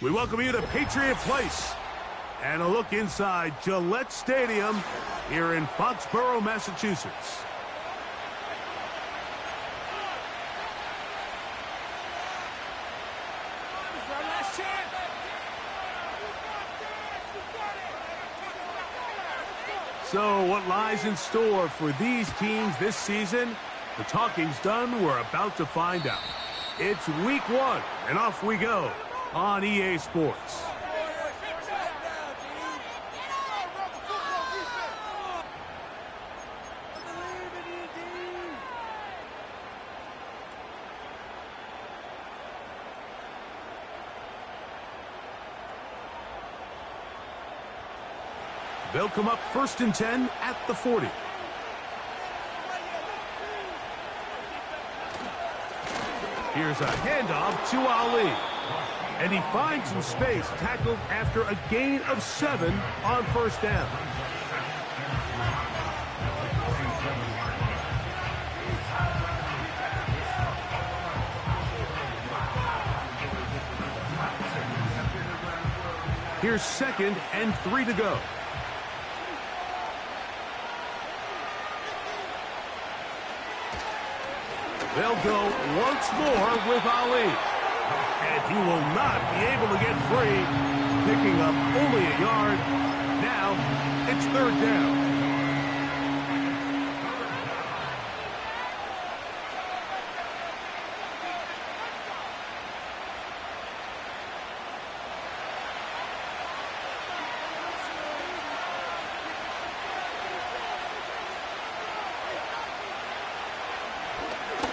We welcome you to Patriot Place and a look inside Gillette Stadium here in Foxborough, Massachusetts. So what lies in store for these teams this season? The talking's done. We're about to find out. It's week 1, and off we go on EA Sports. They'll come up 1st and 10 at the 40. Here's a handoff to Ali. And he finds some space, tackled after a gain of 7 on 1st down. Here's 2nd and 3 to go. They'll go once more with Ali. And he will not be able to get free, picking up only a yard. Now it's 3rd down.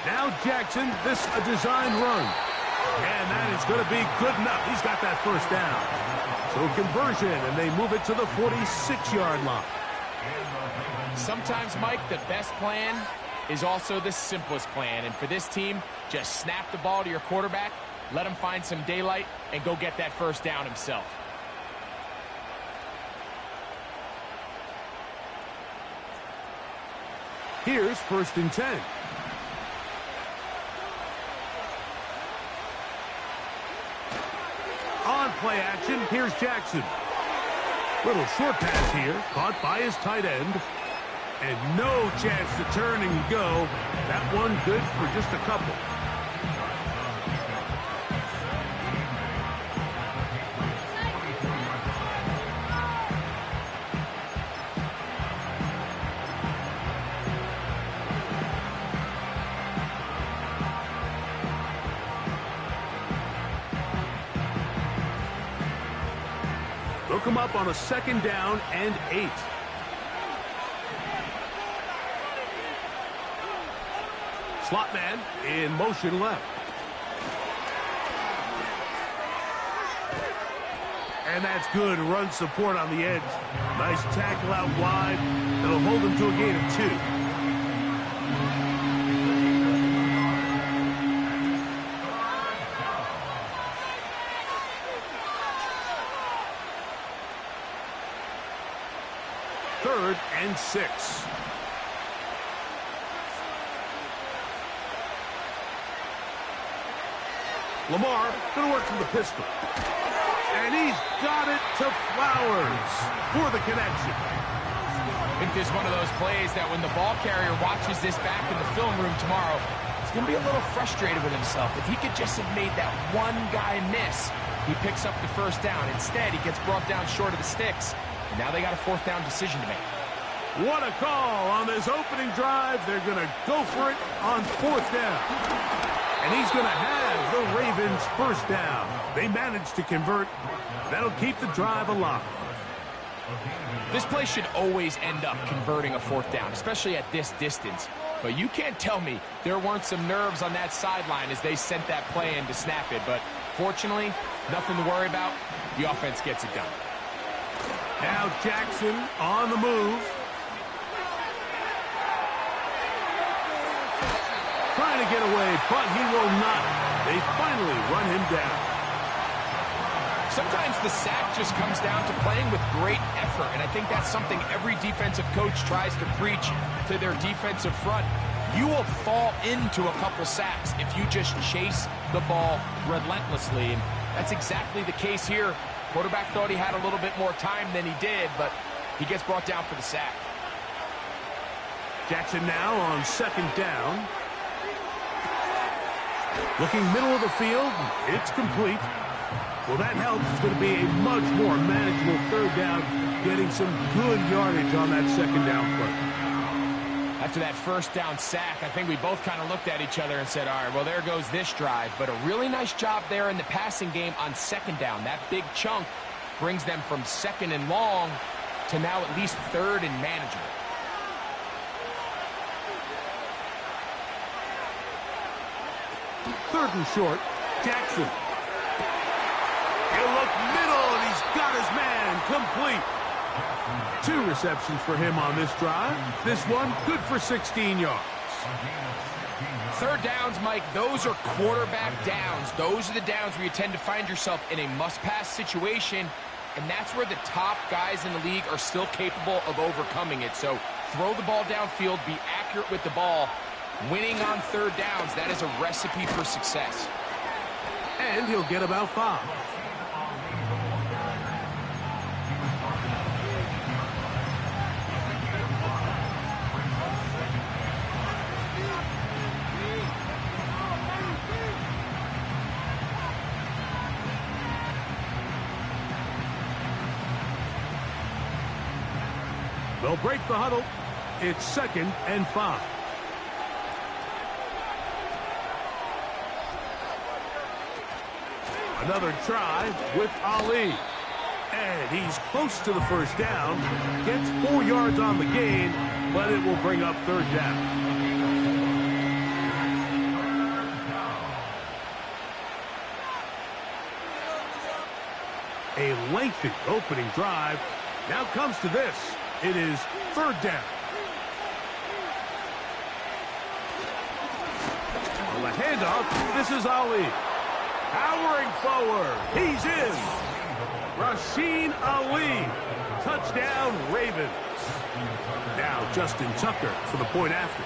Now Jackson, this a designed run. And that is going to be good enough. He's got that 1st down. So conversion, and they move it to the 46-yard line. Sometimes, Mike, the best plan is also the simplest plan. And for this team, just snap the ball to your quarterback, let him find some daylight, and go get that 1st down himself. Here's 1st and 10. On play action, here's Jackson. Little short pass here, caught by his tight end. And no chance to turn and go. That one good for just a couple. They'll come up on a 2nd down and 8. Slot man in motion left. And that's good run support on the edge. Nice tackle out wide. That'll hold them to a gain of 2. Third and 6. Lamar going to work from the pistol. And he's got it to Flowers for the connection. I think this is one of those plays that when the ball carrier watches this back in the film room tomorrow, he's going to be a little frustrated with himself. If he could just have made that one guy miss, he picks up the 1st down. Instead, he gets brought down short of the sticks. And now they got a 4th down decision to make. What a call on this opening drive. They're going to go for it on 4th down. And he's going to have the Ravens 1st down. They managed to convert. That'll keep the drive alive. This play should always end up converting a 4th down, especially at this distance. But you can't tell me there weren't some nerves on that sideline as they sent that play in to snap it. But fortunately, nothing to worry about. The offense gets it done. Now Jackson on the move. Trying to get away, but he will not. They finally run him down. Sometimes the sack just comes down to playing with great effort, and I think that's something every defensive coach tries to preach to their defensive front. You will fall into a couple sacks if you just chase the ball relentlessly. And That's exactly the case here. Quarterback thought he had a little bit more time than he did, but he gets brought down for the sack. Jackson now on second down. Looking middle of the field, it's complete. Well, that helps. It's going to be a much more manageable third down, getting some good yardage on that second down play. After that first down sack, I think we both kind of looked at each other and said, all right, well, there goes this drive. But a really nice job there in the passing game on second down. That big chunk brings them from second and long to now at least third and manageable. Third and short, Jackson. He'll look middle, and he's got his man complete. 2 receptions for him on this drive. This one, good for 16 yards. Third downs, Mike, those are quarterback downs. Those are the downs where you tend to find yourself in a must-pass situation, and that's where the top guys in the league are still capable of overcoming it. So throw the ball downfield, be accurate with the ball. Winning on third downs, that is a recipe for success. And he'll get about 5. They'll break the huddle. It's 2nd and 5. Another try with Ali. And he's close to the first down. Gets 4 yards on the gain, but it will bring up third down. A lengthy opening drive. Now comes to this. It is third down. On the handoff, this is Ali. Powering forward. He's in. Rasheen Ali. Touchdown, Ravens. Now Justin Tucker for the point after.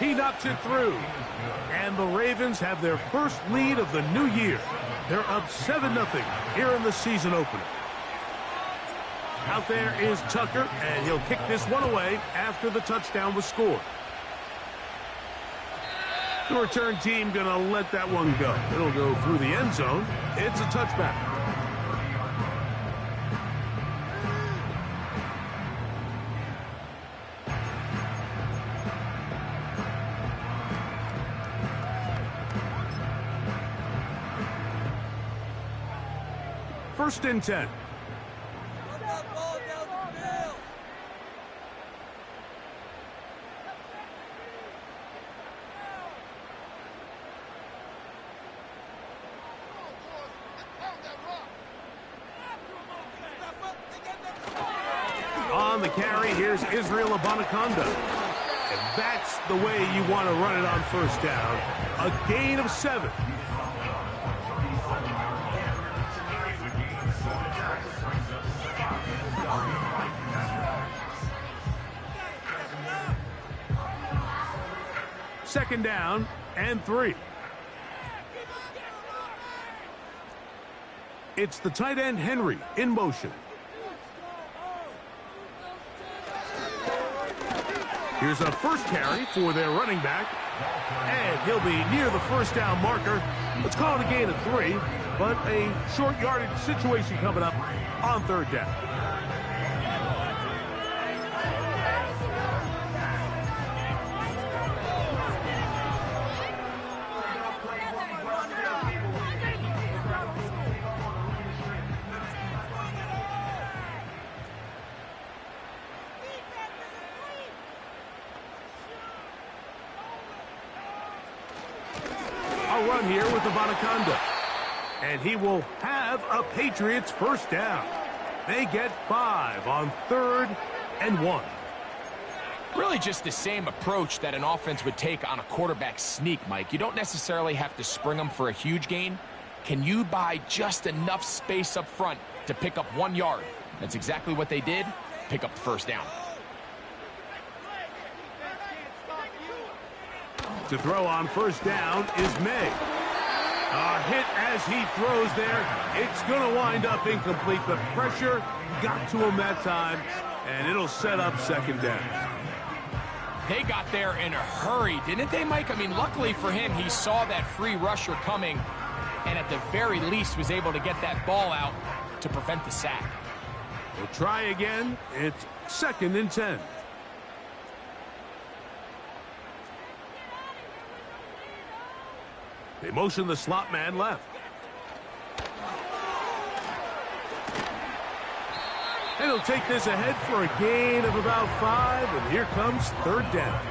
He knocks it through. And the Ravens have their first lead of the new year. They're up 7-0 here in the season opener. Out there is Tucker, and he'll kick this one away after the touchdown was scored. The return team going to let that one go. It'll go through the end zone. It's a touchback. First and 10. On the carry, here's Israel Abanaconda. And that's the way you want to run it on first down. A gain of 7. Second down and 3. It's the tight end Henry in motion. Here's a first carry for their running back. And he'll be near the first down marker. Let's call it a gain of 3, but a short yardage situation coming up on third down. A run here with the Anaconda. And he will have a Patriots first down. They get 5 on 3rd and 1. Really just the same approach that an offense would take on a quarterback sneak, Mike. You don't necessarily have to spring them for a huge gain. Can you buy just enough space up front to pick up 1 yard? That's exactly what they did. Pick up the first down. To throw on first down is May. A hit as he throws there. It's going to wind up incomplete. The pressure got to him that time, and it'll set up second down. They got there in a hurry, didn't they, Mike? I mean, luckily for him, he saw that free rusher coming, and at the very least was able to get that ball out to prevent the sack. We'll try again. It's 2nd and 10. They motion the slot man left. And he'll take this ahead for a gain of about 5, and here comes 3rd down.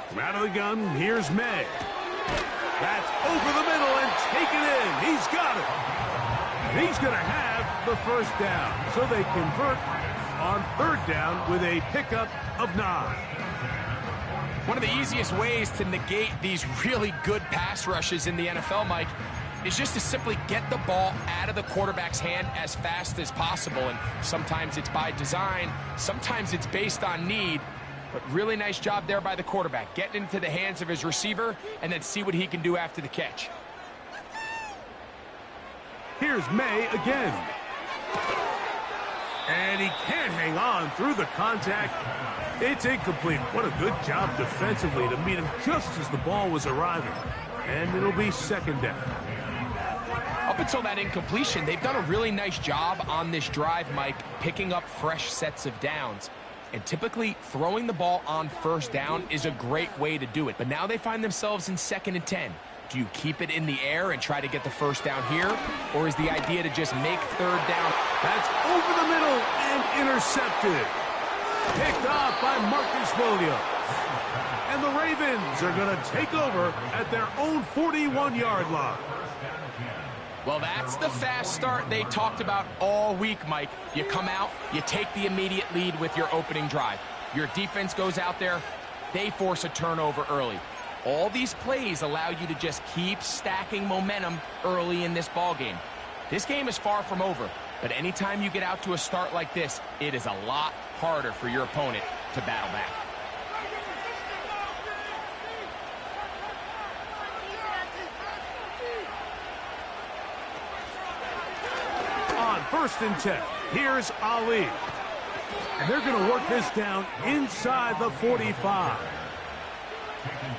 From out of the gun, here's May. That's over the middle and taken in. He's got it. And he's going to have the first down. So they convert on 3rd down with a pickup of 9. One of the easiest ways to negate these really good pass rushes in the NFL, Mike, is just to simply get the ball out of the quarterback's hand as fast as possible. And sometimes it's by design, sometimes it's based on need. But really nice job there by the quarterback, getting into the hands of his receiver and then see what he can do after the catch. Here's May again. And he can't hang on through the contact. It's incomplete. What a good job defensively to meet him just as the ball was arriving. And it'll be 2nd down. Up until that incompletion, they've done a really nice job on this drive, Mike, picking up fresh sets of downs. And typically, throwing the ball on 1st down is a great way to do it. But now they find themselves in 2nd and 10. Do you keep it in the air and try to get the 1st down here? Or is the idea to just make 3rd down? That's over the middle and intercepted. Picked off by Marcus Williams. And the Ravens are going to take over at their own 41-yard line. Well, that's the fast start they talked about all week, Mike. You come out, you take the immediate lead with your opening drive. Your defense goes out there, they force a turnover early. All these plays allow you to just keep stacking momentum early in this ballgame. This game is far from over, but anytime you get out to a start like this, it is a lot harder for your opponent to battle back. On 1st and 10, here's Ali. And they're going to work this down inside the 45.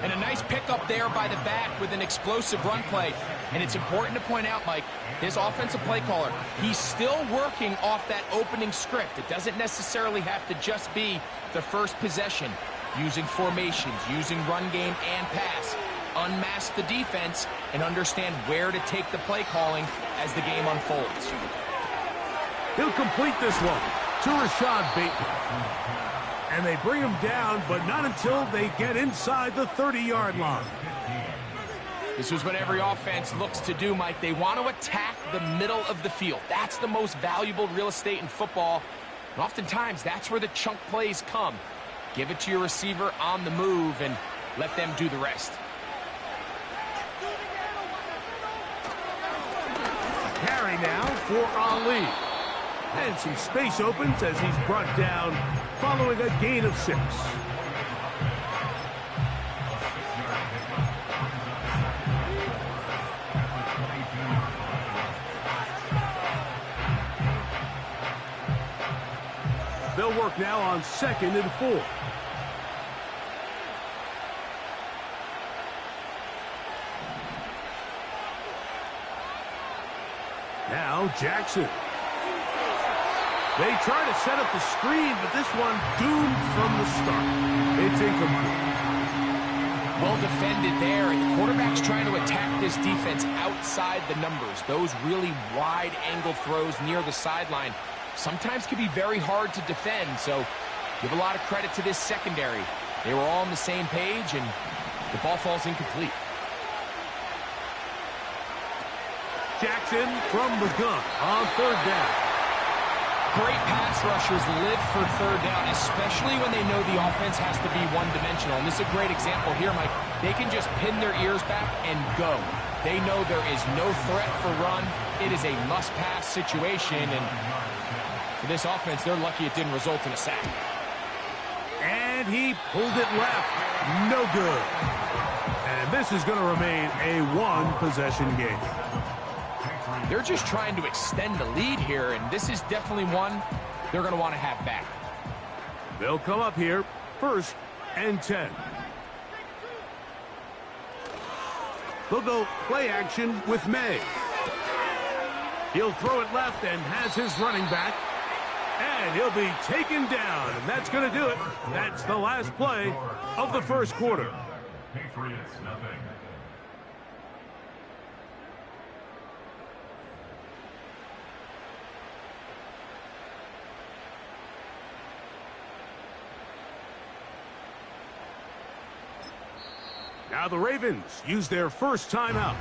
And a nice pickup there by the back with an explosive run play. And it's important to point out, Mike, this offensive play caller, he's still working off that opening script. It doesn't necessarily have to just be the first possession. Using formations, using run game and pass. Unmask the defense and understand where to take the play calling as the game unfolds. He'll complete this one to Rashad Bateman. And they bring him down, but not until they get inside the 30-yard line. This is what every offense looks to do, Mike. They want to attack the middle of the field. That's the most valuable real estate in football. And oftentimes, that's where the chunk plays come. Give it to your receiver on the move and let them do the rest. Carry now for Ali. And some space opens as he's brought down following a gain of 6. They'll work now on 2nd and 4. Now Jackson. They try to set up the screen, but this one doomed from the start. It's incomplete. Well defended there, and the quarterback's trying to attack this defense outside the numbers. Those really wide angle throws near the sideline sometimes can be very hard to defend, so give a lot of credit to this secondary. They were all on the same page, and the ball falls incomplete. Jackson from the gun on third down. Great pass rushers live for third down, especially when they know the offense has to be one-dimensional. And this is a great example here, Mike. They can just pin their ears back and go. They know there is no threat for run. It is a must-pass situation, and for this offense, they're lucky it didn't result in a sack. And he pulled it left. No good. And this is going to remain a one-possession game. They're just trying to extend the lead here, and this is definitely one they're going to want to have back. They'll come up here, 1st and 10. They'll go play action with May. He'll throw it left and has his running back. And he'll be taken down, and that's going to do it. That's the last play of the first quarter. Patriots, nothing. Now the Ravens use their first timeout.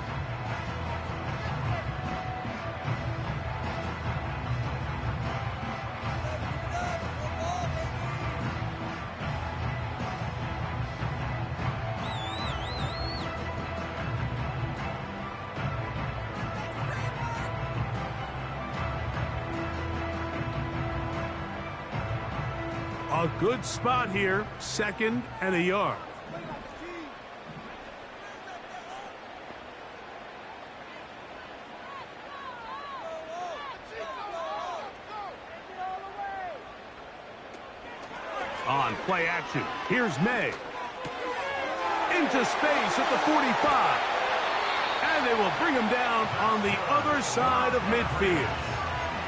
A good spot here, 2nd and a yard. On play action, here's May. Into space at the 45. And they will bring him down on the other side of midfield.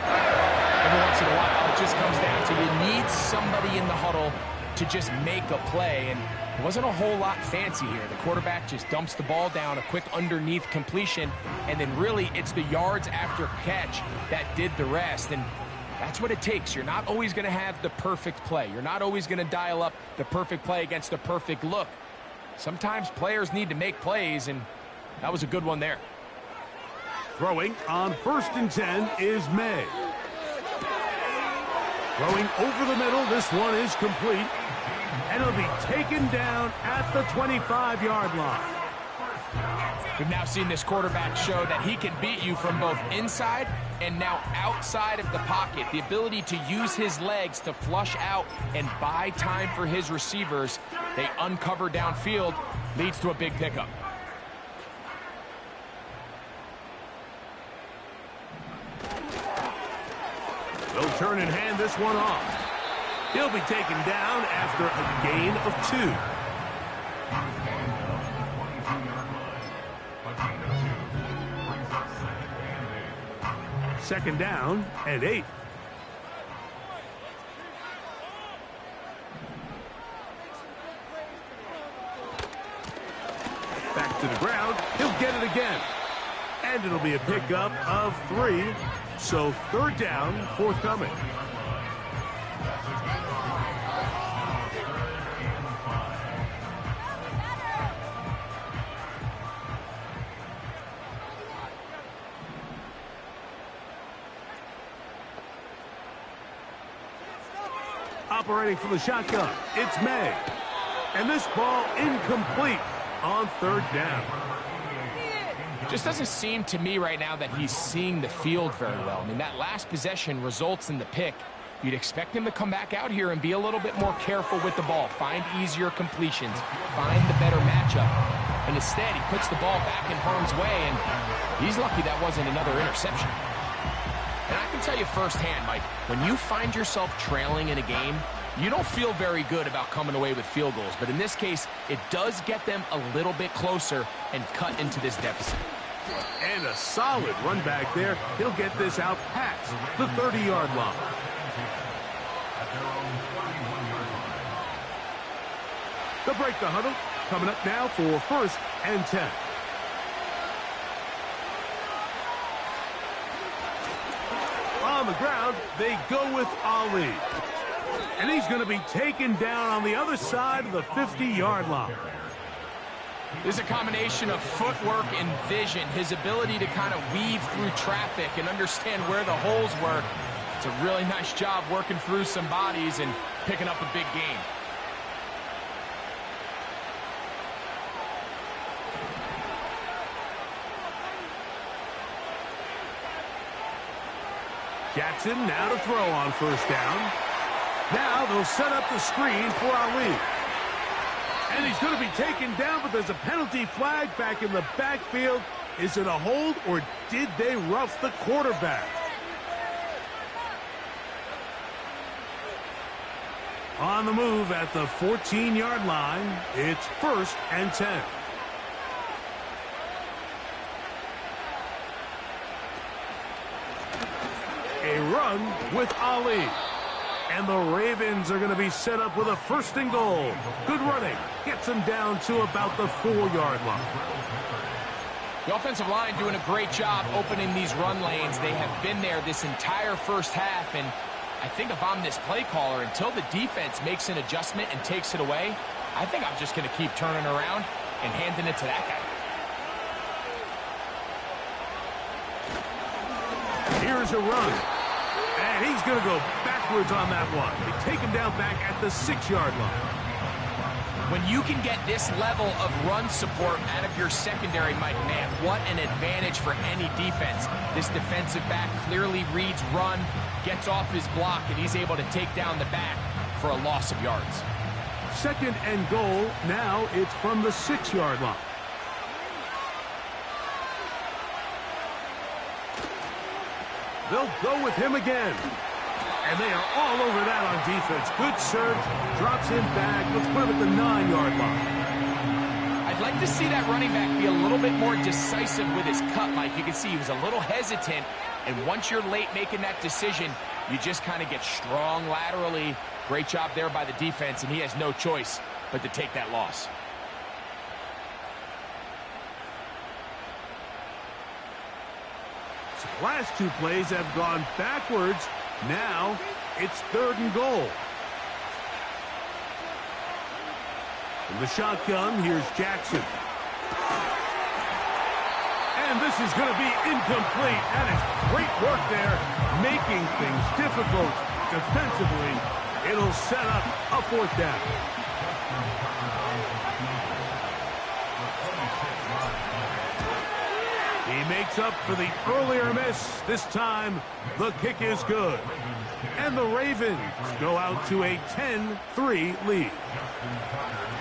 Every once in a while, it just comes down to you need somebody in the huddle to just make a play, and it wasn't a whole lot fancy here. The quarterback just dumps the ball down, a quick underneath completion, and then really it's the yards after catch that did the rest, and that's what it takes. You're not always going to have the perfect play. You're not always going to dial up the perfect play against the perfect look. Sometimes players need to make plays, and that was a good one there. Throwing on 1st and 10 is May. Throwing over the middle, this one is complete. And it'll be taken down at the 25-yard line. We've now seen this quarterback show that he can beat you from both inside and now outside of the pocket. The ability to use his legs to flush out and buy time for his receivers. They uncover downfield, leads to a big pickup. They'll turn and hand this one off. He'll be taken down after a gain of 2. 2nd down and 8. Back to the ground. He'll get it again. And it'll be a pickup of 3. So 3rd down, forthcoming. Operating from the shotgun, it's May. And this ball incomplete on 3rd down. Just doesn't seem to me right now that he's seeing the field very well. I mean, that last possession results in the pick. You'd expect him to come back out here and be a little bit more careful with the ball, find easier completions, find the better matchup. And instead, he puts the ball back in harm's way, and he's lucky that wasn't another interception. And I can tell you firsthand, Mike, when you find yourself trailing in a game, you don't feel very good about coming away with field goals. But in this case, it does get them a little bit closer and cut into this deficit. And a solid run back there. He'll get this out past the 30-yard line. They'll break the huddle. Coming up now for 1st and 10. On the ground, they go with Ali. And he's going to be taken down on the other side of the 50-yard line. There's a combination of footwork and vision, his ability to kind of weave through traffic and understand where the holes were. It's a really nice job working through some bodies and picking up a big gain. Jackson now to throw on first down. Now they'll set up the screen for Ali. And he's going to be taken down, but there's a penalty flag back in the backfield. Is it a hold, or did they rough the quarterback? On the move at the 14-yard line, it's 1st and 10. A run with Ali. And the Ravens are going to be set up with a 1st and goal. Good running. Gets them down to about the 4-yard line. The offensive line doing a great job opening these run lanes. They have been there this entire first half, and I think if I'm this play caller, until the defense makes an adjustment and takes it away, I think I'm just going to keep turning around and handing it to that guy. Here's a run. And he's going to go backwards on that one. They take him down back at the 6-yard line. When you can get this level of run support out of your secondary, Mike, man, what an advantage for any defense. This defensive back clearly reads run, gets off his block, and he's able to take down the back for a loss of yards. 2nd and goal. Now it's from the 6-yard line. They'll go with him again. And they are all over that on defense. Good search. Drops him back. Let's put him at the 9-yard line. I'd like to see that running back be a little bit more decisive with his cut, Mike. You can see he was a little hesitant. And once you're late making that decision, you just kind of get strong laterally. Great job there by the defense, and he has no choice but to take that loss. Last 2 plays have gone backwards. Now it's 3rd and goal. From the shotgun, here's Jackson. And this is going to be incomplete. And it's great work there, making things difficult defensively. It'll set up a 4th down. He makes up for the earlier miss. This time, the kick is good. And the Ravens go out to a 10-3 lead.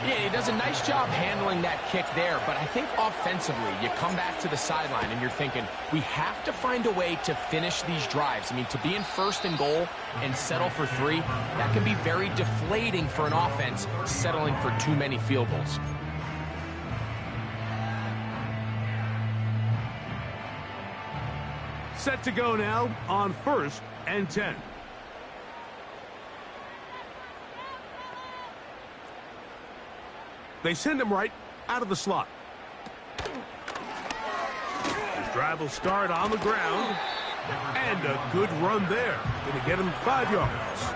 Yeah, he does a nice job handling that kick there, but I think offensively, you come back to the sideline and you're thinking, we have to find a way to finish these drives. I mean, to be in 1st and goal and settle for 3, that can be very deflating for an offense settling for too many field goals. Set to go now on 1st and 10. They send him right out of the slot. His drive will start on the ground. And a good run there. Going to get him 5 yards.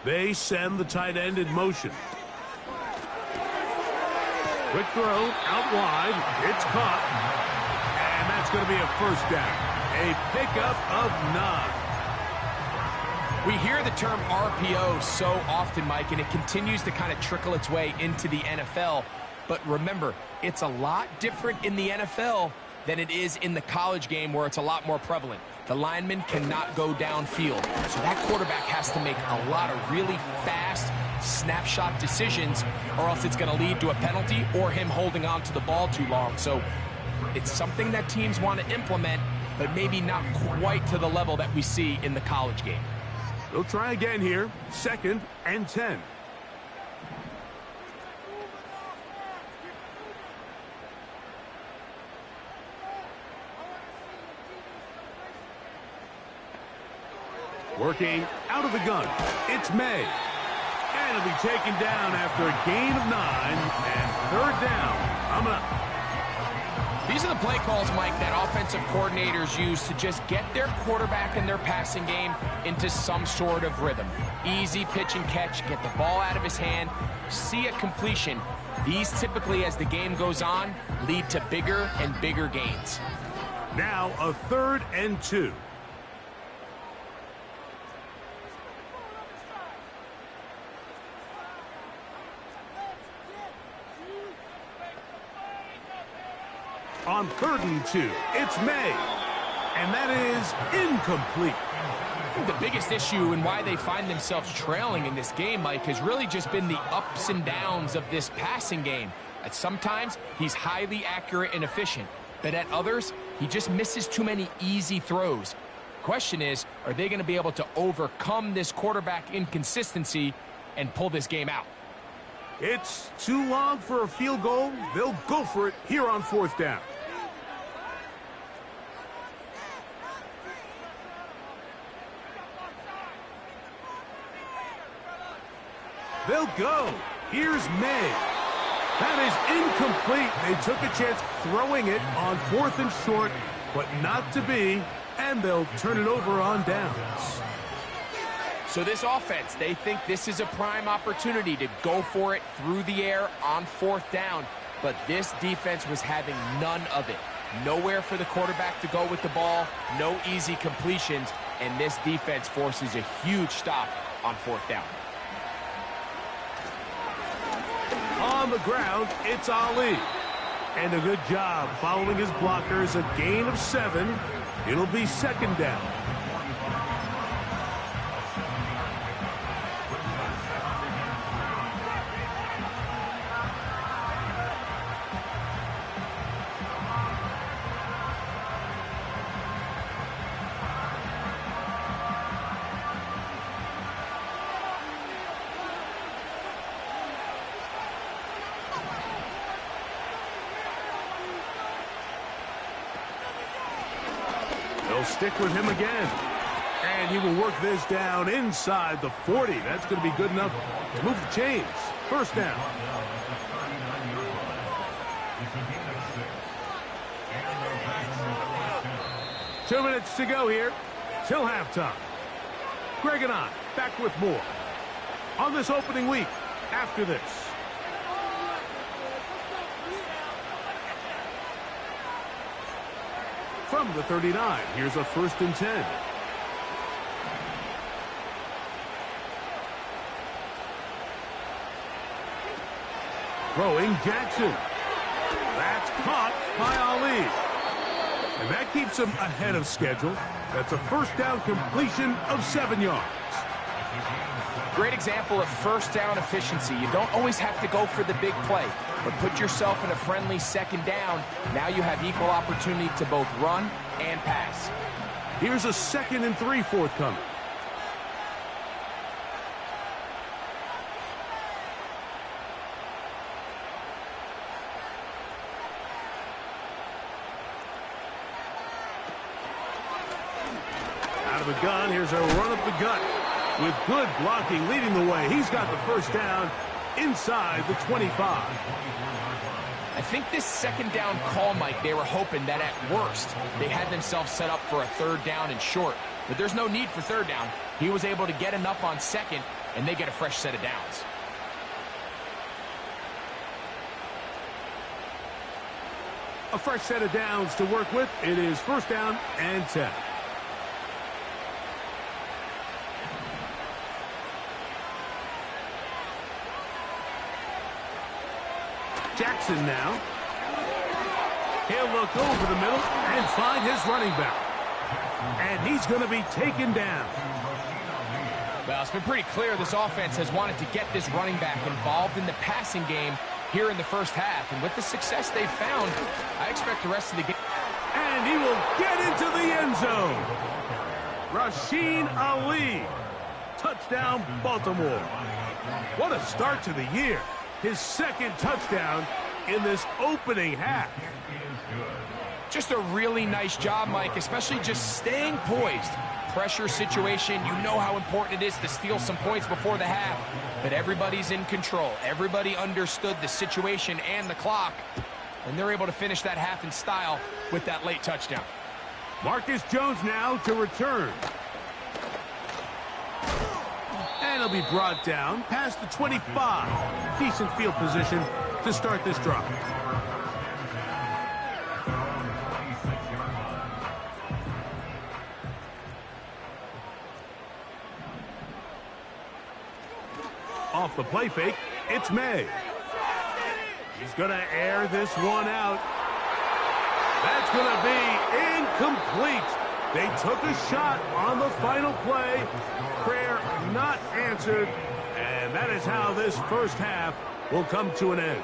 They send the tight end in motion. Quick throw, out wide. It's caught. And that's going to be a 1st down. A pickup of 9. We hear the term RPO so often, Mike, and it continues to kind of trickle its way into the NFL. But remember, it's a lot different in the NFL than it is in the college game, where it's a lot more prevalent. The lineman cannot go downfield, so that quarterback has to make a lot of really fast snapshot decisions, or else it's going to lead to a penalty or him holding on to the ball too long. So it's something that teams want to implement, but maybe not quite to the level that we see in the college game. They'll try again here. 2nd and 10. Working out of the gun, it's May. And he'll be taken down after a gain of 9 and third down. I'm up. These are the play calls, Mike, that offensive coordinators use to just get their quarterback and their passing game into some sort of rhythm. Easy pitch and catch, get the ball out of his hand, see a completion. These typically, as the game goes on, lead to bigger and bigger gains. Now a 3rd and 2. On 3rd and 2, it's May. And that is incomplete. I think the biggest issue and why they find themselves trailing in this game, Mike, has really just been the ups and downs of this passing game. At sometimes, he's highly accurate and efficient, but at others, he just misses too many easy throws. Question is, are they going to be able to overcome this quarterback inconsistency and pull this game out? It's too long for a field goal. They'll go for it here on 4th down. They'll go. Here's May. That is incomplete. They took a chance throwing it on 4th and short, but not to be, and they'll turn it over on downs. So this offense, they think this is a prime opportunity to go for it through the air on 4th down, but this defense was having none of it. Nowhere for the quarterback to go with the ball, no easy completions, and this defense forces a huge stop on 4th down. On the ground, it's Ali. And a good job following his blockers, a gain of 7. It'll be 2nd down. They'll stick with him again. And he will work this down inside the 40. That's going to be good enough to move the chains. 1st down. Two minutes to go here till halftime. Greg and I back with more on this opening week after this. From the 39, here's a 1st and 10. Throwing Jackson. That's caught by Ali. And that keeps him ahead of schedule. That's a 1st down completion of 7 yards. Great example of 1st down efficiency. You don't always have to go for the big play, but put yourself in a friendly 2nd down. Now you have equal opportunity to both run and pass. Here's a 2nd and 3 forthcoming. Out of the gun, here's a run up the gut. With good blocking leading the way, he's got the 1st down inside the 25. I think this 2nd down call, Mike, they were hoping that at worst they had themselves set up for a 3rd down and short. But there's no need for 3rd down. He was able to get enough on 2nd, and they get a fresh set of downs. A fresh set of downs to work with. It is 1st down and 10. Jackson now. He'll look over the middle and find his running back. And he's going to be taken down. Well, it's been pretty clear this offense has wanted to get this running back involved in the passing game here in the 1st half. And with the success they've found, I expect the rest of the game. And he will get into the end zone. Rasheen Ali. Touchdown, Baltimore. What a start to the year. His 2nd touchdown in this opening half. Just a really nice job, Mike, especially just staying poised, pressure situation. You know how important it is to steal some points before the half. But everybody's in control. Everybody understood the situation and the clock. And they're able to finish that half in style with that late touchdown. Marcus Jones now to return. And he'll be brought down past the 25. Decent field position to start this drive. Off the play fake, it's May. He's going to air this one out. That's going to be incomplete. They took a shot on the final play. Prayer not answered. And that is how this first half will come to an end.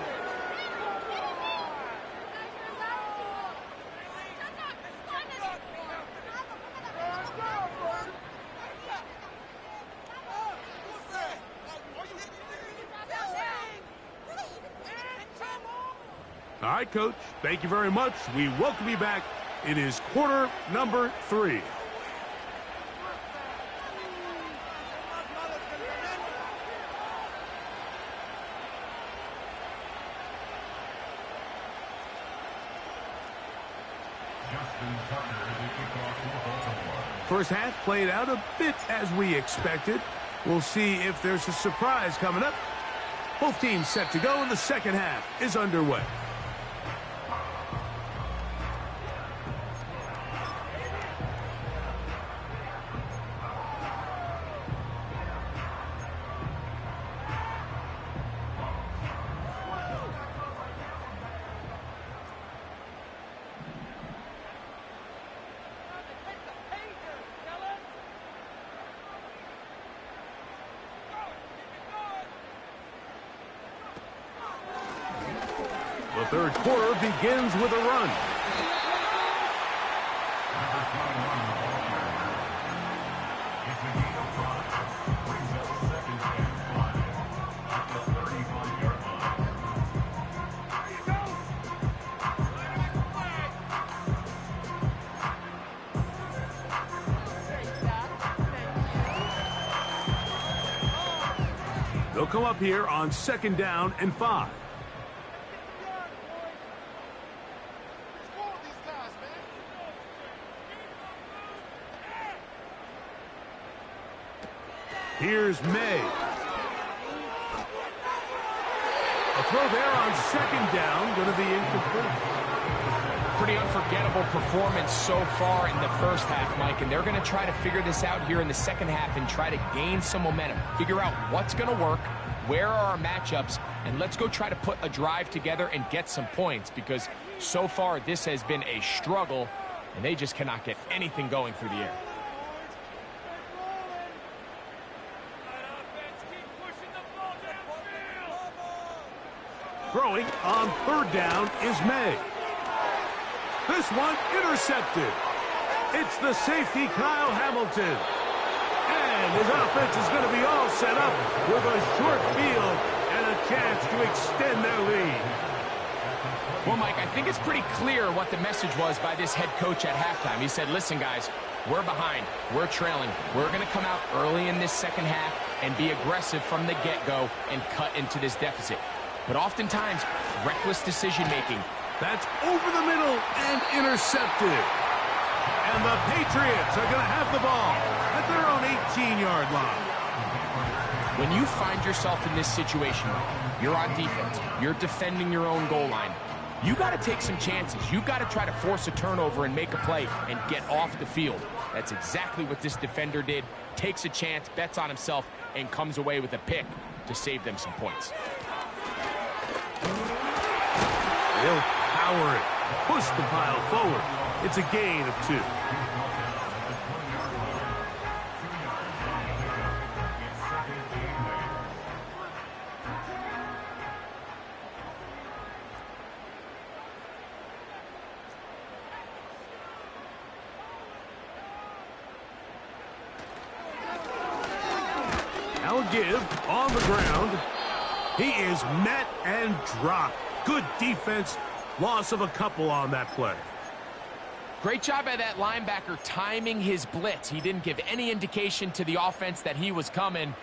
All right, Coach, thank you very much. We welcome you back. It is quarter number 3. First half played out a bit as we expected. We'll see if there's a surprise coming up. Both teams set to go, and the second half is underway. The third quarter begins with a run. They'll come up here on 2nd down and 5. Here's May. A throw there on 2nd down, going to be incomplete. Pretty unforgettable performance so far in the first half, Mike, and they're going to try to figure this out here in the second half and try to gain some momentum, figure out what's going to work, where are our matchups, and let's go try to put a drive together and get some points, because so far this has been a struggle, and they just cannot get anything going through the air. Throwing on 3rd down is May. This one intercepted. It's the safety, Kyle Hamilton. And his offense is going to be all set up with a short field and a chance to extend their lead. Well, Mike, I think it's pretty clear what the message was by this head coach at halftime. He said, listen, guys, we're behind. We're trailing. We're going to come out early in this second half and be aggressive from the get-go and cut into this deficit. But oftentimes, reckless decision-making. That's over the middle and intercepted. And the Patriots are going to have the ball at their own 18-yard line. When you find yourself in this situation, Mike, you're on defense, you're defending your own goal line, you got to take some chances. You got to try to force a turnover and make a play and get off the field. That's exactly what this defender did. Takes a chance, bets on himself, and comes away with a pick to save them some points. They'll power it, push the pile forward. It's a gain of 2. Now a give on the ground. He is met and dropped. Good defense. Loss of a couple on that play. Great job by that linebacker timing his blitz. He didn't give any indication to the offense that he was coming,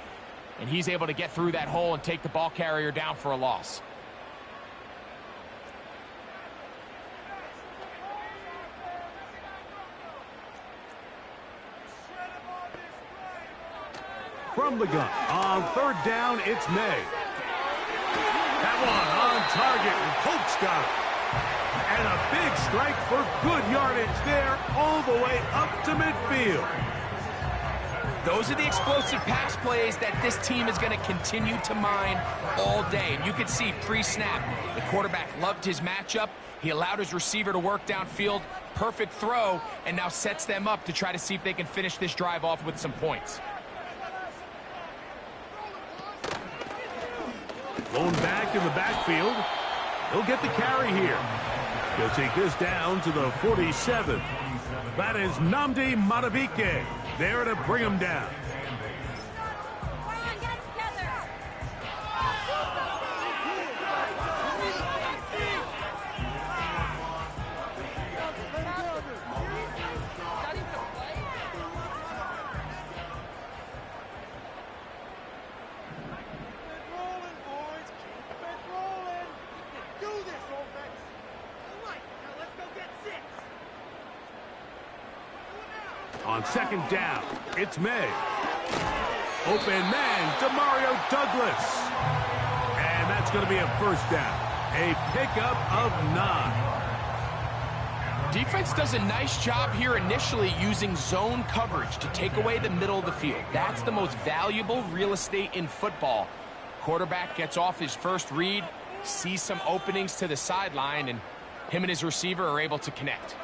and he's able to get through that hole and take the ball carrier down for a loss. From the gun, on third down, it's May. That one on target, and Colts got it. And a big strike for good yardage there, all the way up to midfield. Those are the explosive pass plays that this team is going to continue to mine all day. And you can see pre-snap, the quarterback loved his matchup. He allowed his receiver to work downfield, perfect throw, and now sets them up to try to see if they can finish this drive off with some points. Blown back in the backfield. He'll get the carry here. He'll take this down to the 47. That is Nnamdi Madubuike there to bring him down. On second down, it's May. Open man, Demario Douglas. And that's going to be a first down. A pickup of 9. Defense does a nice job here initially using zone coverage to take away the middle of the field. That's the most valuable real estate in football. Quarterback gets off his first read, sees some openings to the sideline, and him and his receiver are able to connect.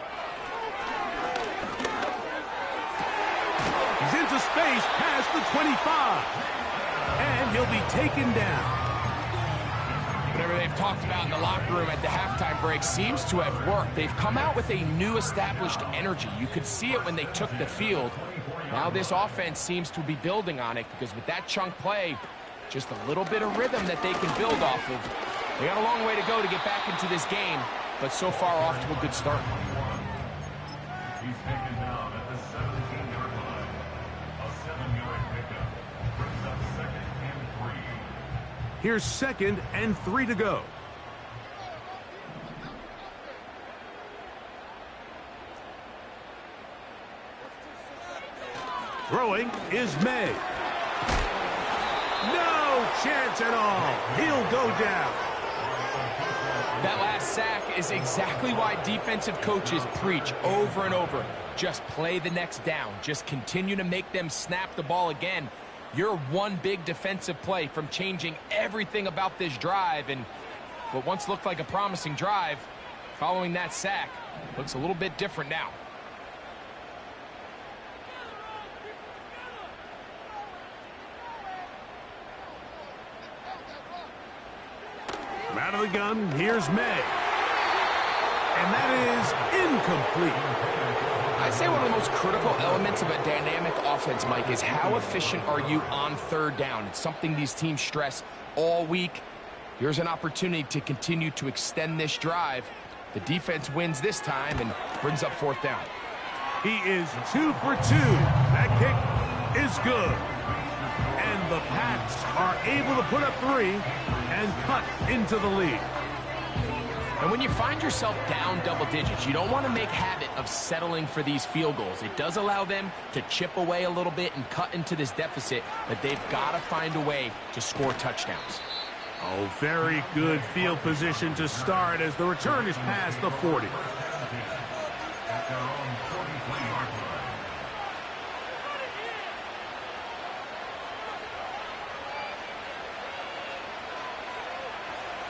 He's into space past the 25. And he'll be taken down. Whatever they've talked about in the locker room at the halftime break seems to have worked. They've come out with a new established energy. You could see it when they took the field. Now this offense seems to be building on it because with that chunk play, just a little bit of rhythm that they can build off of. They got a long way to go to get back into this game, but so far off to a good start. He's taken down at the 17-yard line. A 7-yard pickup brings up 2nd and 3. Here's 2nd and 3 to go. Throwing is May. No chance at all. He'll go down. That last sack is exactly why defensive coaches preach over and over. Just play the next down. Just continue to make them snap the ball again. You're one big defensive play from changing everything about this drive, and what once looked like a promising drive, following that sack, looks a little bit different now. Out of the gun, here's May. And that is incomplete. I'd say one of the most critical elements of a dynamic offense, Mike, is how efficient are you on third down. It's something these teams stress all week. Here's an opportunity to continue to extend this drive. The defense wins this time and brings up 4th down. He is 2 for 2. That kick is good. And the Pats are able to put up 3 and cut into the lead. And when you find yourself down double digits, you don't want to make habit of settling for these field goals. It does allow them to chip away a little bit and cut into this deficit, but they've got to find a way to score touchdowns. Oh, very good field position to start as the return is past the 40. At their own 43-yard line.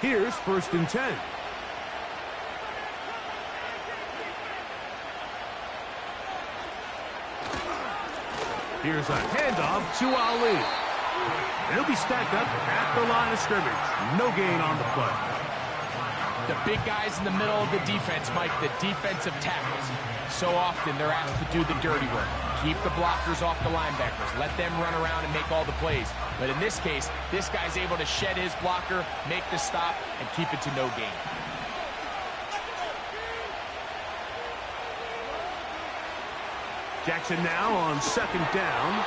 Here's 1st and 10. Here's a handoff to Ali. And he'll be stacked up at the line of scrimmage. No gain on the play. The big guys in the middle of the defense, Mike, the defensive tackles. So often they're asked to do the dirty work. Keep the blockers off the linebackers. Let them run around and make all the plays. But in this case, this guy's able to shed his blocker, make the stop, and keep it to no gain. Jackson now on second down.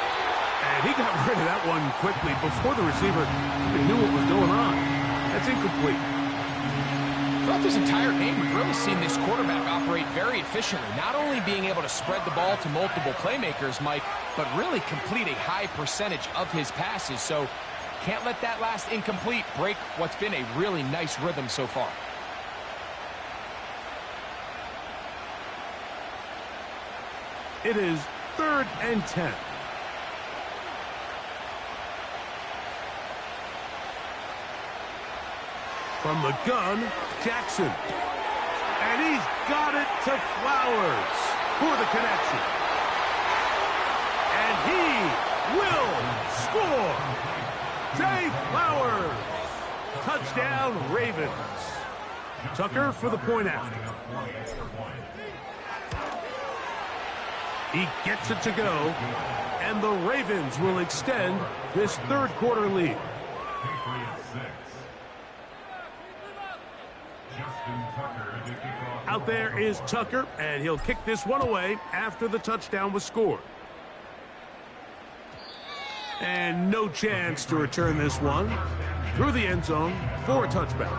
And he got rid of that one quickly before the receiver even knew what was going on. That's incomplete. Throughout this entire game, we've really seen this quarterback operate very efficiently, not only being able to spread the ball to multiple playmakers, Mike, but really complete a high percentage of his passes. So can't let that last incomplete break what's been a really nice rhythm so far. It is 3rd and 10. From the gun, Jackson. And he's got it to Flowers for the connection. And he will score. Zay Flowers. Touchdown, Ravens. Tucker for the point after. He gets it to go. And the Ravens will extend this third quarter lead. Out there is Tucker, and he'll kick this one away after the touchdown was scored. And no chance to return this one through the end zone for a touchback.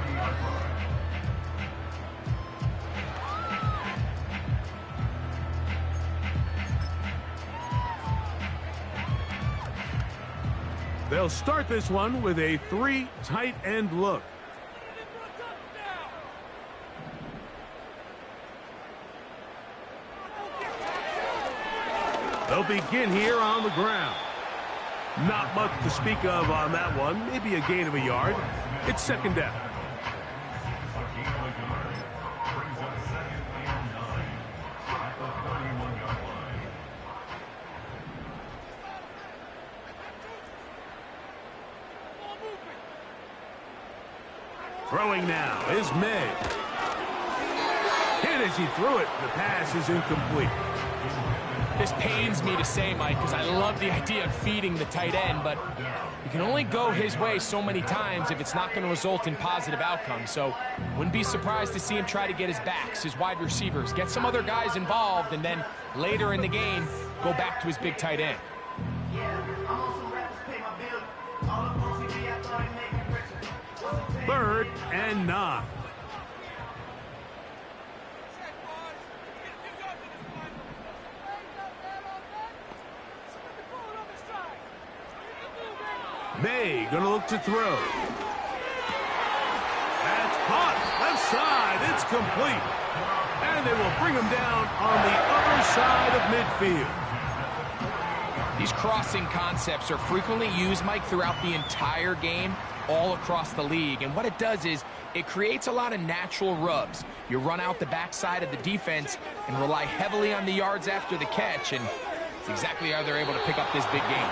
They'll start this one with a 3 tight end look. They'll begin here on the ground. Not much to speak of on that one. Maybe a gain of a yard. It's second down. Throwing now is May. Hit as he threw it. The pass is incomplete. This pains me to say, Mike, because I love the idea of feeding the tight end, but you can only go his way so many times if it's not going to result in positive outcomes. So wouldn't be surprised to see him try to get his backs, his wide receivers, get some other guys involved, and then later in the game, go back to his big tight end. Third and 9. May gonna look to throw. That's caught. Left side. It's complete. And they will bring him down on the other side of midfield. These crossing concepts are frequently used, Mike, throughout the entire game, all across the league. And what it does is it creates a lot of natural rubs. You run out the backside of the defense and rely heavily on the yards after the catch. And it's exactly how they're able to pick up this big game.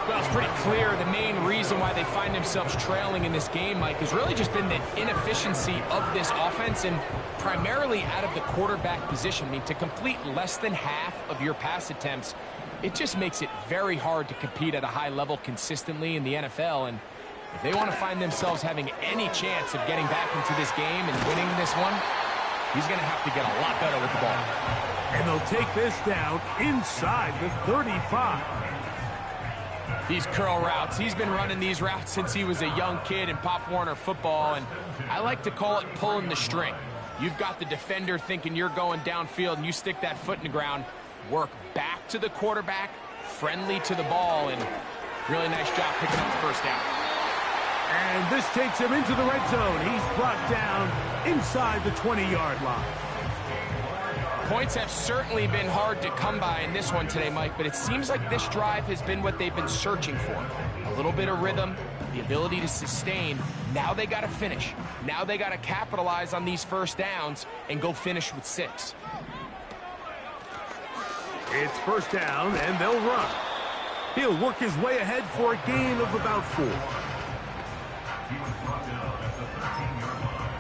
Well, it's pretty clear the main reason why they find themselves trailing in this game, Mike, has really just been the inefficiency of this offense and primarily out of the quarterback position. I mean, to complete less than half of your pass attempts, it just makes it very hard to compete at a high level consistently in the NFL. And if they want to find themselves having any chance of getting back into this game and winning this one, he's going to have to get a lot better with the ball. And they'll take this down inside the 35. These curl routes, he's been running these routes since he was a young kid in Pop Warner football, and I like to call it pulling the string. You've got the defender thinking you're going downfield, and you stick that foot in the ground, work back to the quarterback, friendly to the ball, and really nice job picking up the first down. And this takes him into the red zone. He's brought down inside the 20-yard line. Points have certainly been hard to come by in this one today, Mike, but it seems like this drive has been what they've been searching for. A little bit of rhythm, the ability to sustain. Now they got to finish. Now they got to capitalize on these first downs and go finish with 6. It's first down, and they'll run. He'll work his way ahead for a gain of about 4. He was brought down at the 13-yard line.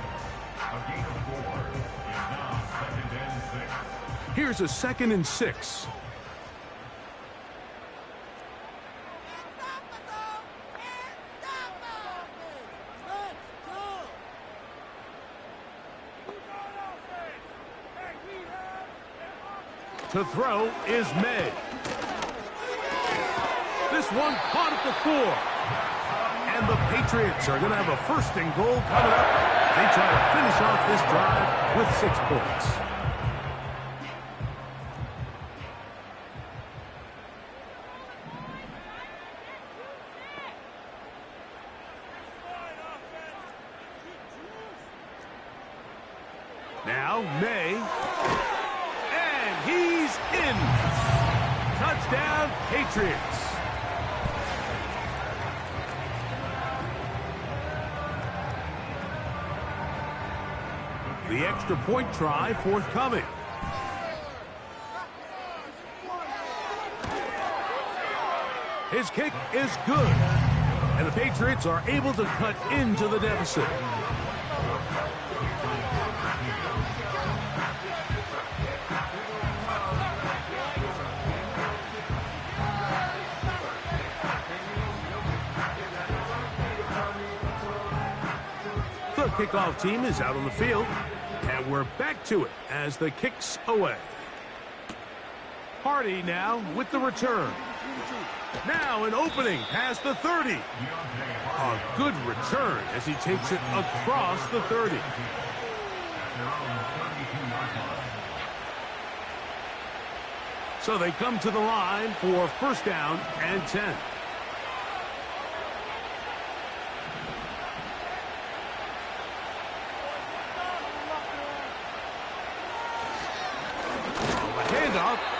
A gain of 4 is now 2nd and 6. Here's a 2nd and 6. To throw is May. This one caught at the 4. And the Patriots are going to have a 1st and goal coming up. They try to finish off this drive with 6 points. Now, May. And he's in. Touchdown, Patriots. The extra point try forthcoming. His kick is good. And the Patriots are able to cut into the deficit. The kickoff team is out on the field, and we're back to it as the kick's away. Hardy now with the return. Now an opening past the 30. A good return as he takes it across the 30. So they come to the line for 1st down and 10.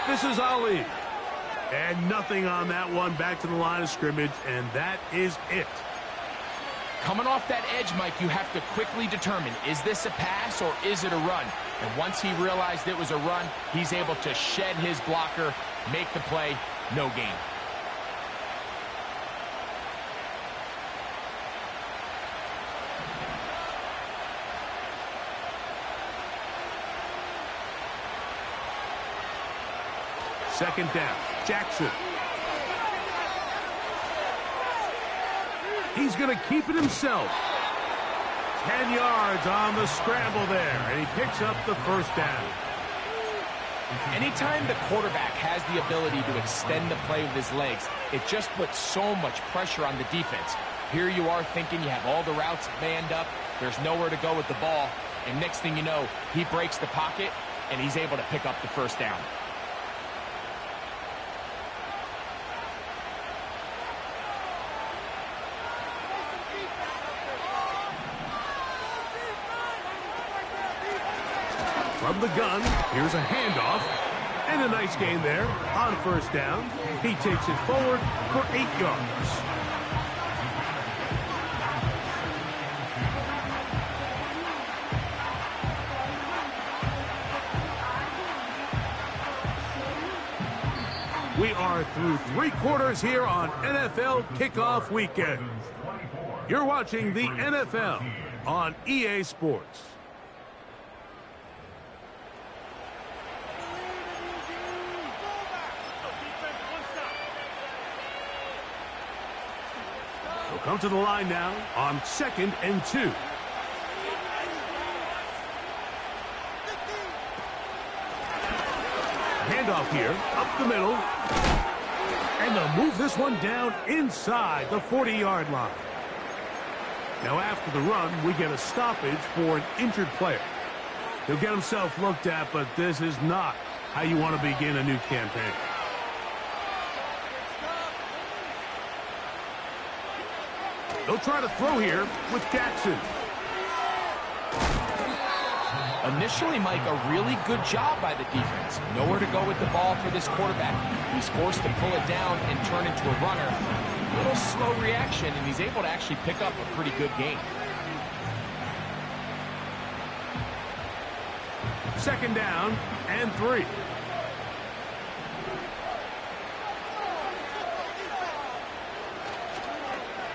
This is Ali. And nothing on that one. Back to the line of scrimmage, and that is it. Coming off that edge, Mike, you have to quickly determine, is this a pass or is it a run? And once he realized it was a run, he's able to shed his blocker, make the play, no gain. Second down, Jackson. He's going to keep it himself. 10 yards on the scramble there, and he picks up the 1st down. Anytime the quarterback has the ability to extend the play with his legs, it just puts so much pressure on the defense. Here you are thinking you have all the routes manned up, there's nowhere to go with the ball, and next thing you know, he breaks the pocket, and he's able to pick up the 1st down. From the gun, here's a handoff, and a nice gain there on 1st down. He takes it forward for 8 yards. We are through 3 quarters here on NFL Kickoff Weekend. You're watching the NFL on EA Sports. We'll come to the line now on 2nd and 2. Handoff here, up the middle. And they'll move this one down inside the 40-yard line. Now after the run, we get a stoppage for an injured player. He'll get himself looked at, but this is not how you want to begin a new campaign. They'll try to throw here with Jackson. Initially, Mike, a really good job by the defense. Nowhere to go with the ball for this quarterback. He's forced to pull it down and turn into a runner. A little slow reaction, and he's able to actually pick up a pretty good gain. 2nd down and 3.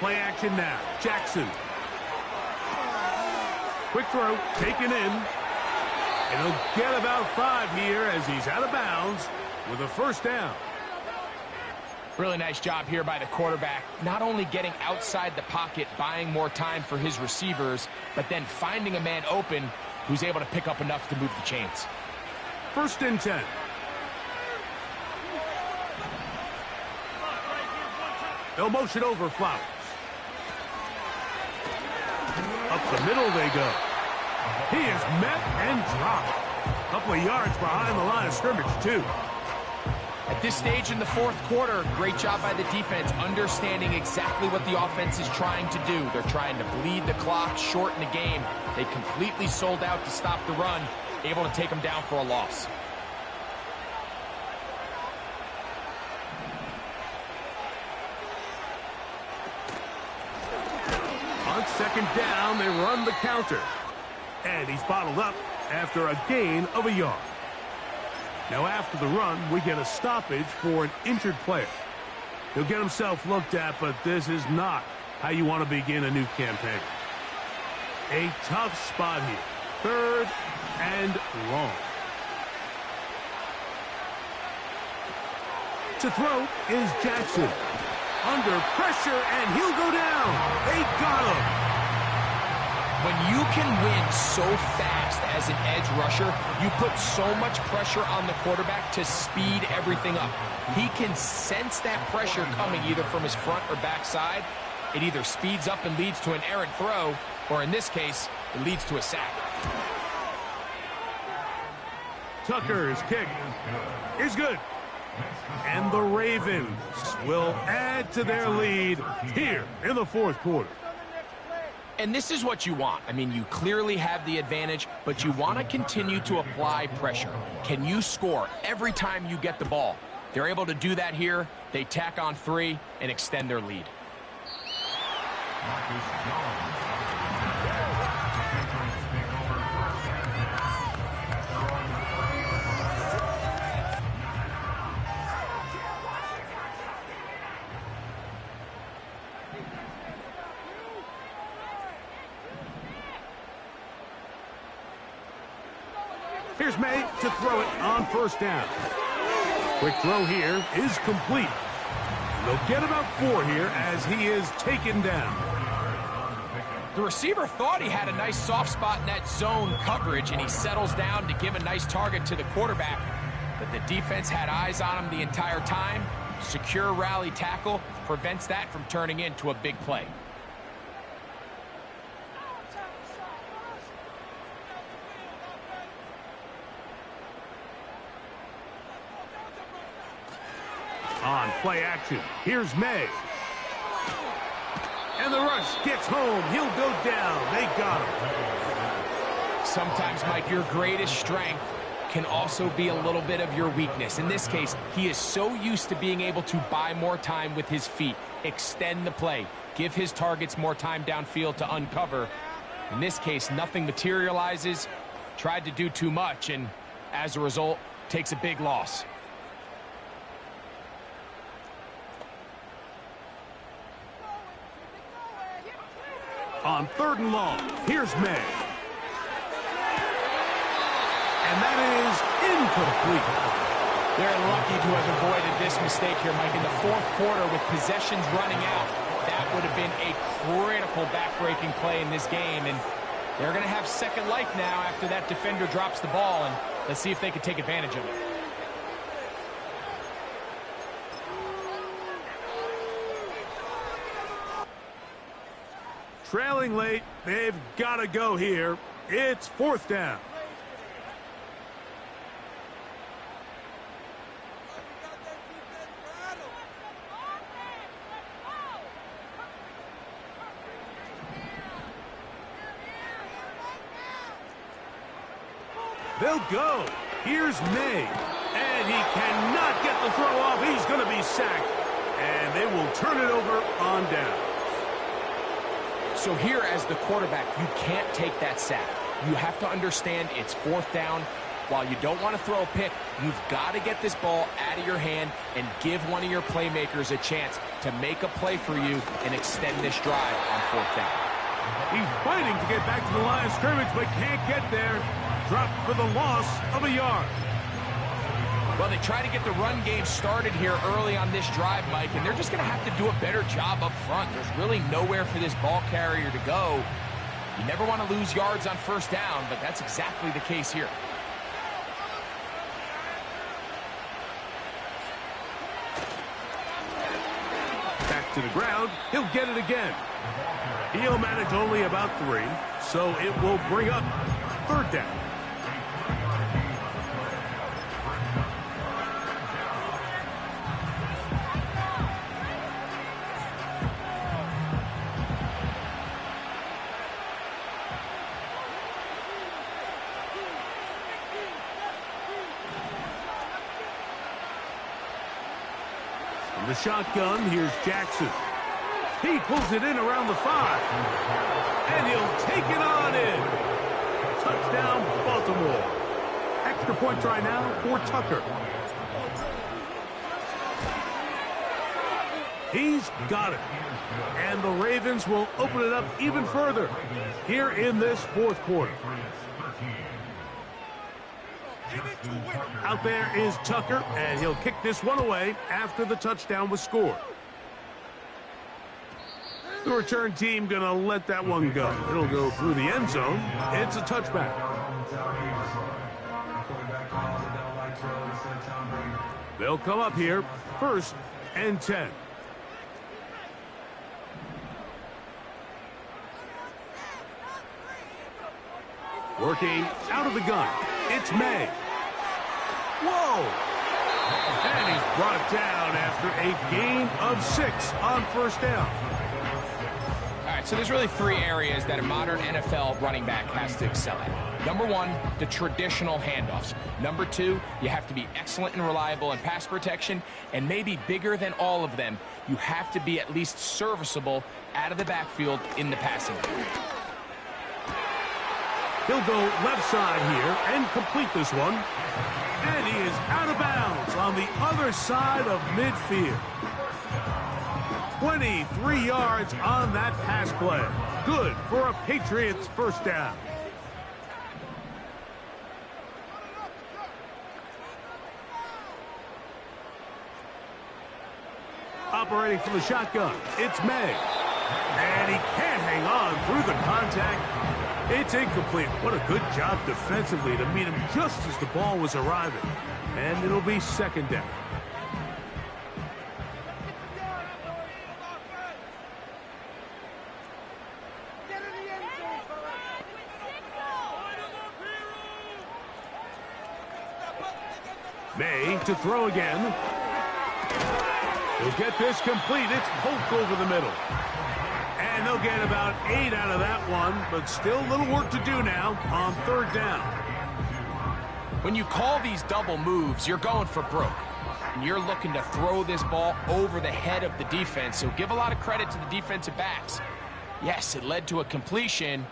Play action now. Jackson. Quick throw, taken in. And he'll get about 5 here as he's out of bounds with a 1st down. Really nice job here by the quarterback. Not only getting outside the pocket, buying more time for his receivers, but then finding a man open who's able to pick up enough to move the chains. 1st and 10. They'll motion over Flowers. Up the middle they go. He is met and dropped. A couple of yards behind the line of scrimmage, too. At this stage in the fourth quarter, great job by the defense, understanding exactly what the offense is trying to do. They're trying to bleed the clock, shorten the game. They completely sold out to stop the run, able to take them down for a loss. On second down, they run the counter. And he's bottled up after a gain of a yard. Now after the run, we get a stoppage for an injured player. He'll get himself looked at, but this is not how you want to begin a new campaign. A tough spot here. Third and long. To throw is Jackson. Under pressure, and he'll go down. They got him. When you can win so fast as an edge rusher, you put so much pressure on the quarterback to speed everything up. He can sense that pressure coming either from his front or back side. It either speeds up and leads to an errant throw, or in this case, it leads to a sack. Tucker's kick is good. And the Ravens will add to their lead here in the fourth quarter. And this is what you want. I mean, you clearly have the advantage, but you want to continue to apply pressure. Can you score every time you get the ball? They're able to do that here. They tack on 3 and extend their lead. Here's May to throw it on first down. Quick throw here is complete. They'll get about 4 here as he is taken down. The receiver thought he had a nice soft spot in that zone coverage, and he settles down to give a nice target to the quarterback. But the defense had eyes on him the entire time. Secure rally tackle prevents that from turning into a big play. On play action, here's May. And the rush gets home. He'll go down. They got him. Sometimes, Mike, your greatest strength can also be a little bit of your weakness. In this case, he is so used to being able to buy more time with his feet, extend the play, give his targets more time downfield to uncover. In this case, nothing materializes, tried to do too much, and as a result, takes a big loss. On third and long, here's May. And that is incomplete. They're lucky to have avoided this mistake here, Mike. In the fourth quarter, with possessions running out, that would have been a critical back-breaking play in this game. And they're going to have second life now after that defender drops the ball. And let's see if they can take advantage of it. Trailing late, they've got to go here. It's fourth down. They'll go. Here's May. And he cannot get the throw off. He's going to be sacked. And they will turn it over on down. So here, as the quarterback, you can't take that sack. You have to understand it's fourth down. While you don't want to throw a pick, you've got to get this ball out of your hand and give one of your playmakers a chance to make a play for you and extend this drive on fourth down. He's fighting to get back to the line of scrimmage, but can't get there. Dropped for the loss of a yard. Well, they try to get the run game started here early on this drive, Mike, and they're just going to have to do a better job up front. There's really nowhere for this ball carrier to go. You never want to lose yards on first down, but that's exactly the case here. Back To the ground, he'll get it again. He'll manage only about 3, so it will bring up 3rd down. From the shotgun, here's Jackson. He pulls it in around the 5. And he'll take it on in. Touchdown, Baltimore. Extra point try now for Tucker. He's got it. And the Ravens will open it up even further here in this 4th quarter. Out there is Tucker, and he'll kick this one away after the touchdown was scored. The return team going to let that one go. It'll go through the end zone. It's a touchback. They'll come up here, 1st and 10. Working out of the gun. It's May. Whoa! And he's brought down after a gain of 6 on 1st down. All right, so there's really 3 areas that a modern NFL running back has to excel at. Number 1, the traditional handoffs. Number 2, you have to be excellent and reliable in pass protection. And maybe bigger than all of them, you have to be at least serviceable out of the backfield in the passing game. He'll go left side here and complete this one. And he is out of bounds on the other side of midfield. 23 yards on that pass play. Good for a Patriots 1st down. Operating from the shotgun, it's May. And he can't hang on through the contact. It's incomplete. What a good job defensively to meet him just as the ball was arriving. And it'll be 2nd down. May to throw again. He'll get this complete. It's poked over the middle. And they'll get about 8 out of that one, but still a little work to do now on 3rd down. When you call these double moves, you're going for broke. And you're looking to throw this ball over the head of the defense, so give a lot of credit to the defensive backs. Yes, it led to a completion,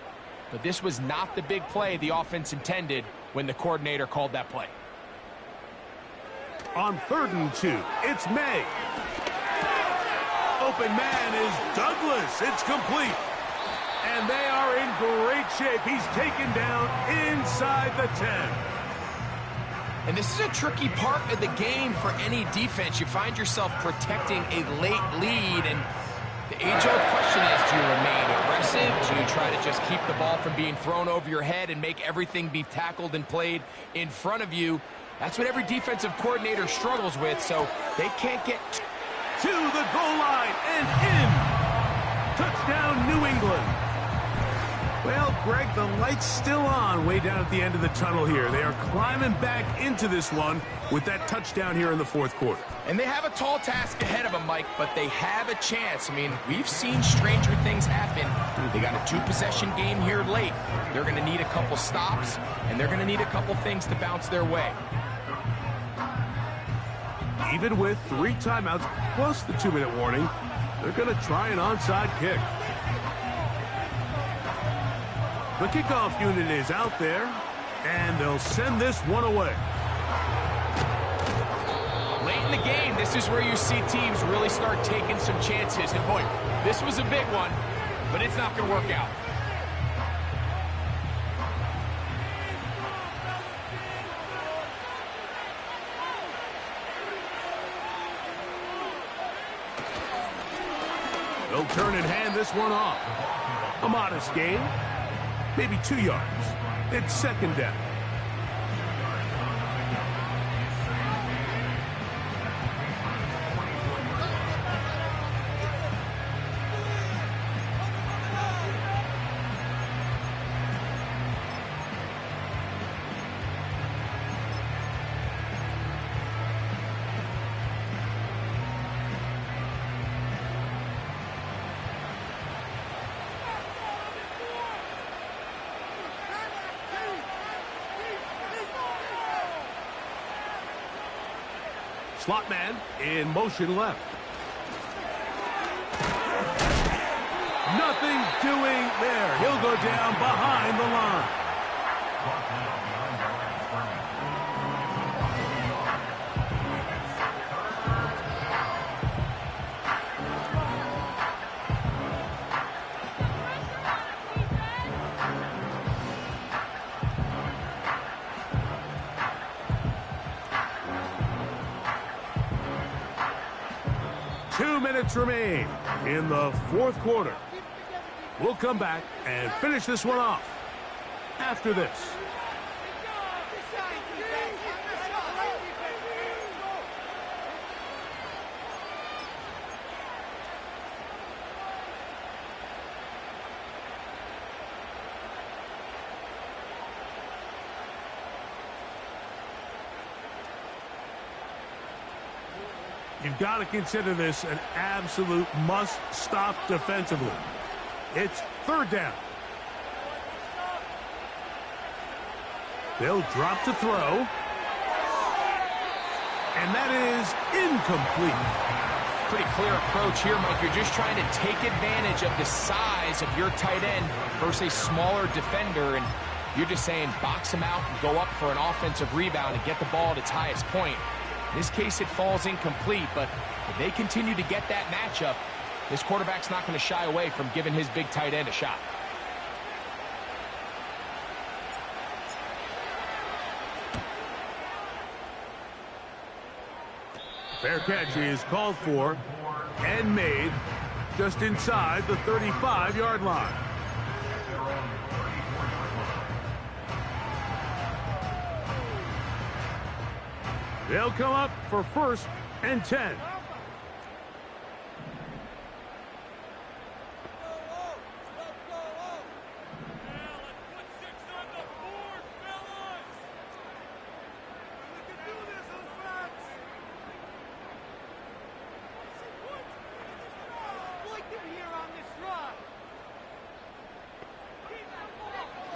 but this was not the big play the offense intended when the coordinator called that play. On 3rd and 2, it's May. Open man is Douglas. It's complete. And they are in great shape. He's taken down inside the 10. And this is a tricky part of the game for any defense. You find yourself protecting a late lead, and the age-old question is, do you remain aggressive? Do you try to just keep the ball from being thrown over your head and make everything be tackled and played in front of you? That's what every defensive coordinator struggles with, so they can't get to the goal line and in. Touchdown, New England. Well, Greg, the light's still on way down at the end of the tunnel here. They are climbing back into this one with that touchdown here in the 4th quarter. And they have a tall task ahead of them, Mike, but they have a chance. I mean, we've seen stranger things happen. They got a 2-possession game here late. They're going to need a couple stops, and they're going to need a couple things to bounce their way. Even with 3 timeouts plus the 2-minute warning, they're going to try an onside kick. The kickoff unit is out there, and they'll send this one away. Late in the game, this is where you see teams really start taking some chances. And boy, this was a big one, but it's not going to work out. They'll turn and hand this one off. A modest gain, maybe 2 yards. It's 2nd down. Slot man in motion left. Nothing doing there. He'll go down behind the line. Brought down behind the line of scrimmage. 2 minutes remain in the fourth quarter. We'll come back and finish this one off after this. You've got to consider this an absolute must-stop defensively. It's third down. They'll drop to throw. And that is incomplete. Pretty clear approach here, Mike. You're just trying to take advantage of the size of your tight end versus a smaller defender, and you're just saying box him out and go up for an offensive rebound and get the ball at its highest point. In this case, it falls incomplete, but if they continue to get that matchup, this quarterback's not going to shy away from giving his big tight end a shot. Fair catch is called for and made just inside the 35-yard line. They'll come up for 1st and 10.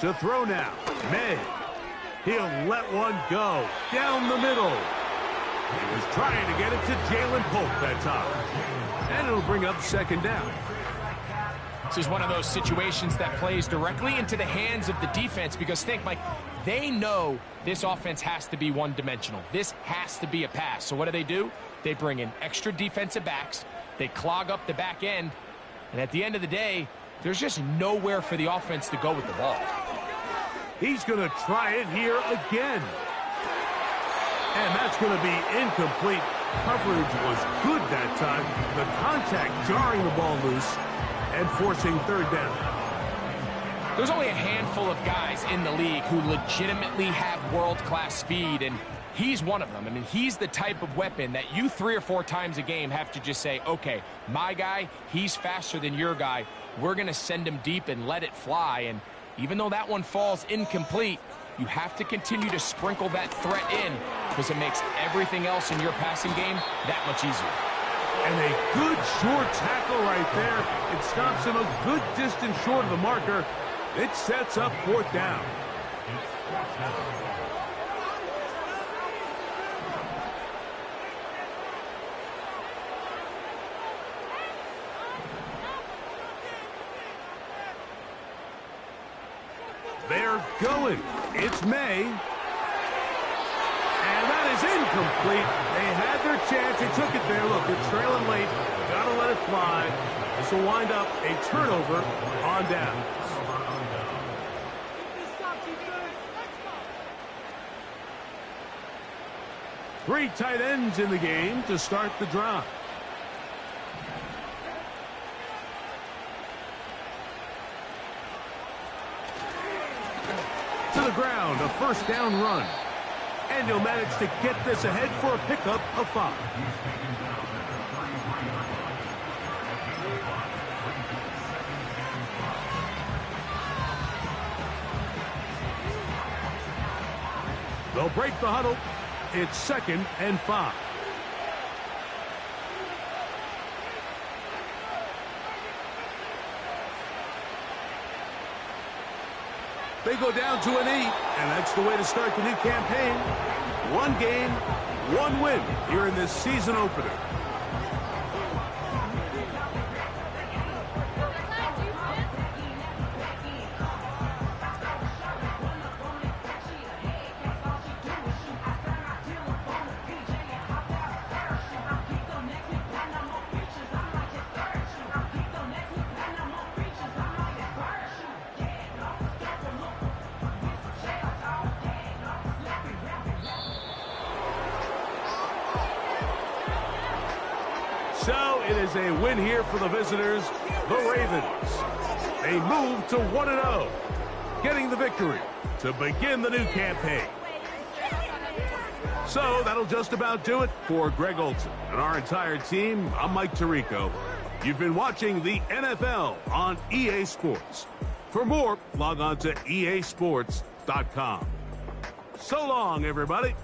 To throw now, May. He'll let one go down the middle. He was trying to get it to Jalen Polk that time. And it'll bring up 2nd down. This is one of those situations that plays directly into the hands of the defense, because think, Mike, they know this offense has to be one-dimensional. This has to be a pass. So what do? They bring in extra defensive backs. They clog up the back end. And at the end of the day, there's just nowhere for the offense to go with the ball. He's going to try it here again. And that's going to be incomplete. Coverage was good that time. The contact jarring the ball loose and forcing 3rd down. There's only a handful of guys in the league who legitimately have world-class speed, and he's one of them. I mean, he's the type of weapon that you 3 or 4 times a game have to just say, okay, my guy, he's faster than your guy. We're going to send him deep and let it fly. And even though that one falls incomplete, you have to continue to sprinkle that threat in, because it makes everything else in your passing game that much easier. And a good short tackle right there. It stops him a good distance short of the marker. It sets up 4th down. They're going. It's May. And that is incomplete. They had their chance. They took it there. Look, they're trailing late. Got to let it fly. This will wind up a turnover on down. Three tight ends in the game to start the drive. To the ground, a 1st down run. And he'll manage to get this ahead for a pickup of 5. They'll break the huddle. It's 2nd and 5. They go down to an 8, and that's the way to start the new campaign. 1 game, 1 win here in this season opener. So it is a win here for the visitors, the Ravens. They move to 1-0, getting the victory to begin the new campaign. So that'll just about do it for Greg Olson and our entire team. I'm Mike Tirico. You've been watching the NFL on EA Sports. For more, log on to easports.com. So long, everybody.